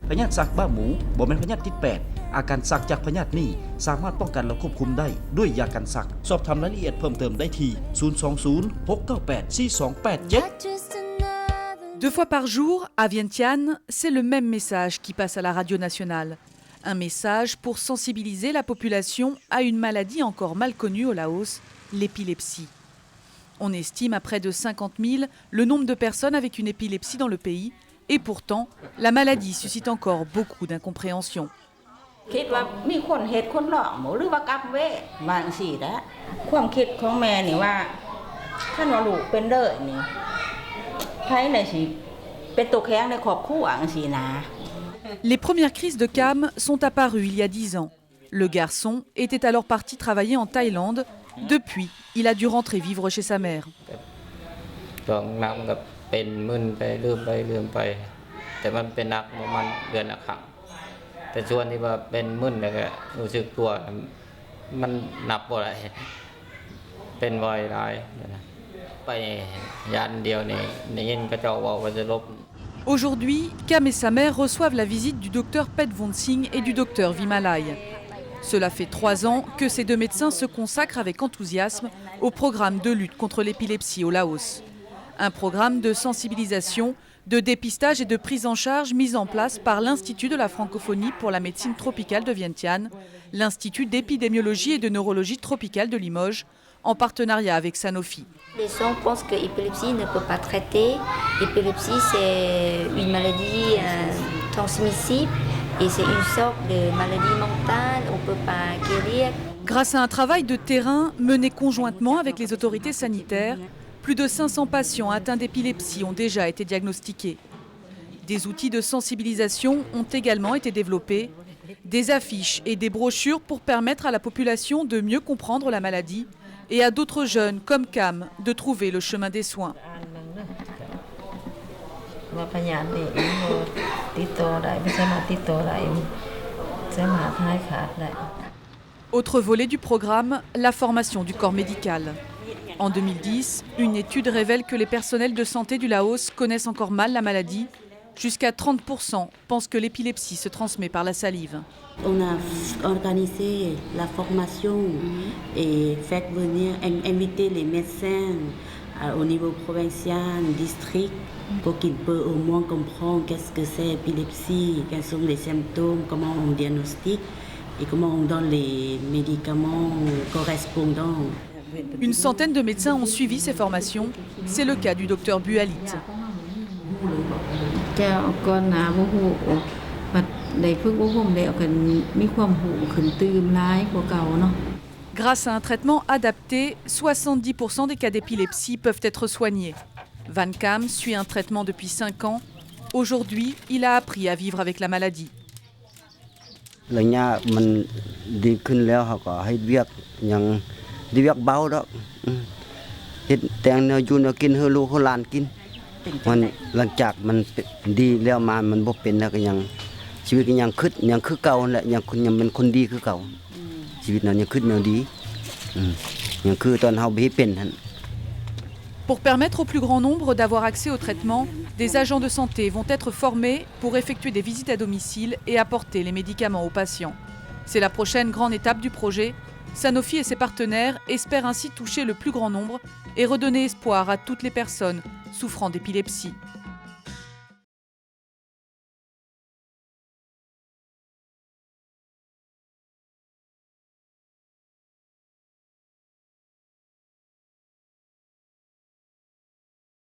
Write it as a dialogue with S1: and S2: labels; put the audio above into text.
S1: พยาธิสักบ้าหมูบ่แม่นพยาธิติดแปดอาการสักจากพยาธินี้สามารถป้องกันและควบคุมได้ด้วยยากันสักสอบถามรายละเอียดเพิ่มเติมได้ที่ 020 698 4287
S2: 2 fois par jour, à Vientiane, c'est le même message qui passe à la radio nationale. Un message pour sensibiliser la population à une maladie encore mal connue au Laos, l'épilepsie. On estime à près de 50 000 le nombre de personnes avec une épilepsie dans le pays, et pourtant, la maladie suscite encore beaucoup d'incompréhension. Les premières crises de Cam sont apparues il y a 10 ans. Le garçon était alors parti travailler en Thaïlande. Depuis, il a dû rentrer vivre chez sa mère. Aujourd'hui, Cam et sa mère reçoivent la visite du docteur Pet Von Singh et du docteur Vimalai. Cela fait 3 ans que ces 2 médecins se consacrent avec enthousiasme au programme de lutte contre l'épilepsie au Laos. Un programme de sensibilisation, de dépistage et de prise en charge mis en place par l'Institut de la francophonie pour la médecine tropicale de Vientiane, l'Institut d'épidémiologie et de neurologie tropicale de Limoges, en partenariat avec Sanofi.
S3: Les gens pensent que l'épilepsie ne peut pas traiter. L'épilepsie, c'est une maladie transmissible et c'est une sorte de maladie mentale, on ne peut pas guérir.
S2: Grâce à un travail de terrain mené conjointement avec les autorités sanitaires, plus de 500 patients atteints d'épilepsie ont déjà été diagnostiqués. Des outils de sensibilisation ont également été développés, des affiches et des brochures pour permettre à la population de mieux comprendre la maladie et à d'autres jeunes comme Cam de trouver le chemin des soins. Autre volet du programme, la formation du corps médical. En 2010, une étude révèle que les personnels de santé du Laos connaissent encore mal la maladie. Jusqu'à 30% pensent que l'épilepsie se transmet par la salive.
S4: On a organisé la formation et fait venir inviter les médecins au niveau provincial, district, pour qu'ils puissent au moins comprendre qu'est-ce que c'est l'épilepsie, quels sont les symptômes, comment on diagnostique et comment on donne les médicaments correspondants.
S2: Une centaine de médecins ont suivi ces formations. C'est le cas du docteur Bualit. Grâce à un traitement adapté, 70% des cas d'épilepsie peuvent être soignés. Van Cam suit un traitement depuis 5 ans. Aujourd'hui, il a appris à vivre avec la maladie. Pour permettre au plus grand nombre d'avoir accès au traitement, des agents de santé vont être formés pour effectuer des visites à domicile et apporter les médicaments aux patients. C'est la prochaine grande étape du projet. Sanofi et ses partenaires espèrent ainsi toucher le plus grand nombre et redonner espoir à toutes les personnes souffrant d'épilepsie.